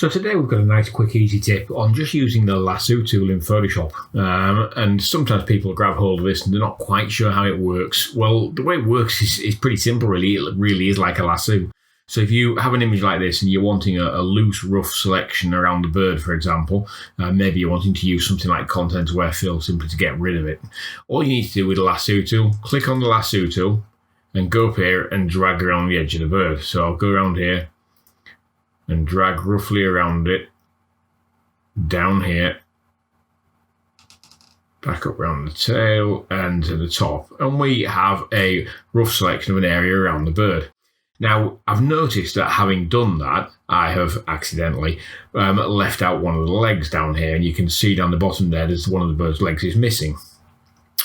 So today we've got a nice, quick, easy tip on just using the Lasso tool in Photoshop. And sometimes people grab hold of this and they're not quite sure how it works. Well, the way it works is pretty simple, really. It really is like a lasso. So if you have an image like this and you're wanting a loose, rough selection around the bird, for example, maybe you're wanting to use something like content aware fill simply to get rid of it. All you need to do with the Lasso tool, click on the Lasso tool and go up here and drag around the edge of the bird. So I'll go around here and drag roughly around it, down here, back up around the tail and to the top. And we have a rough selection of an area around the bird. Now, I've noticed that having done that, I have accidentally left out one of the legs down here, and you can see down the bottom there, there's one of the bird's legs is missing.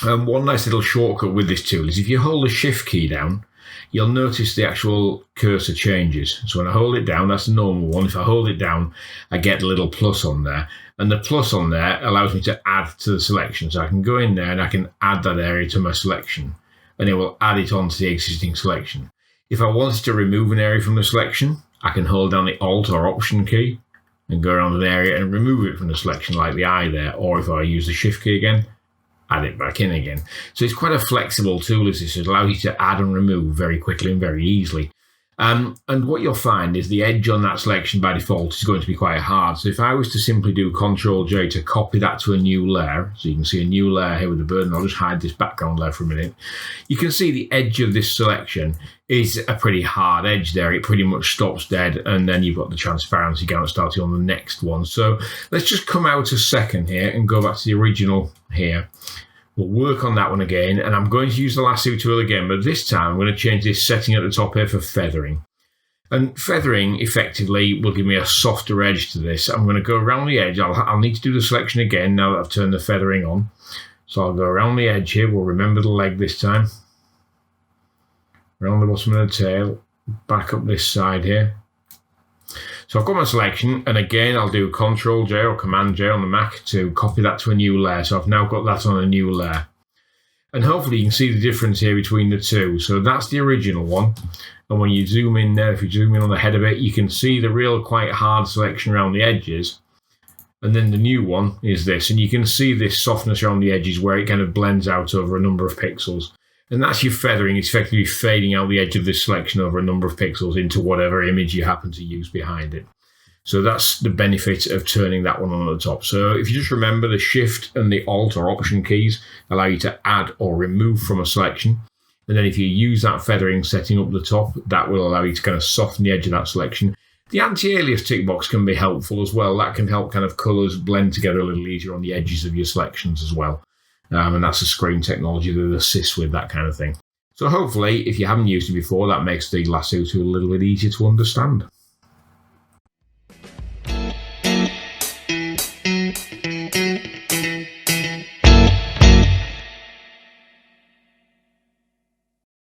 One nice little shortcut with this tool is if you hold the shift key down, you'll notice the actual cursor changes. So when I hold it down, that's the normal one. If I hold it down, I get the little plus on there. And the plus on there allows me to add to the selection. So I can go in there and I can add that area to my selection. And it will add it onto the existing selection. If I wanted to remove an area from the selection, I can hold down the Alt or Option key and go around an area and remove it from the selection like the eye there. Or if I use the Shift key again, add it back in again. So it's quite a flexible tool. This allows you to add and remove very quickly and very easily. And what you'll find is the edge on that selection by default is going to be quite hard. So if I was to simply do Ctrl-J to copy that to a new layer, so you can see a new layer here with the bird, and I'll just hide this background layer for a minute. You can see the edge of this selection is a pretty hard edge there. It pretty much stops dead, and then you've got the transparency count starting on the next one. So let's just come out a second here and go back to the original here. We'll work on that one again, and I'm going to use the Lasso tool again, but this time I'm going to change this setting at the top here for feathering. And feathering effectively will give me a softer edge to this. I'm going to go around the edge. I'll need to do the selection again now that I've turned the feathering on. So I'll go around the edge here. We'll remember the leg this time. Around the bottom of the tail, back up this side here. So I've got my selection, and again I'll do Ctrl-J or Command-J on the Mac to copy that to a new layer. So I've now got that on a new layer. And hopefully you can see the difference here between the two. So that's the original one. And when you zoom in there, if you zoom in on the head of it, you can see the real quite hard selection around the edges. And then the new one is this. And you can see this softness around the edges where it kind of blends out over a number of pixels. And that's your feathering. It's effectively fading out the edge of this selection over a number of pixels into whatever image you happen to use behind it. So that's the benefit of turning that one on at the top. So if you just remember, the Shift and the Alt or Option keys allow you to add or remove from a selection. And then if you use that feathering setting up the top, that will allow you to kind of soften the edge of that selection. The anti-alias tick box can be helpful as well. That can help kind of colours blend together a little easier on the edges of your selections as well. And that's a screen technology that assists with that kind of thing. So hopefully, if you haven't used it before, that makes the Lasso tool a little bit easier to understand.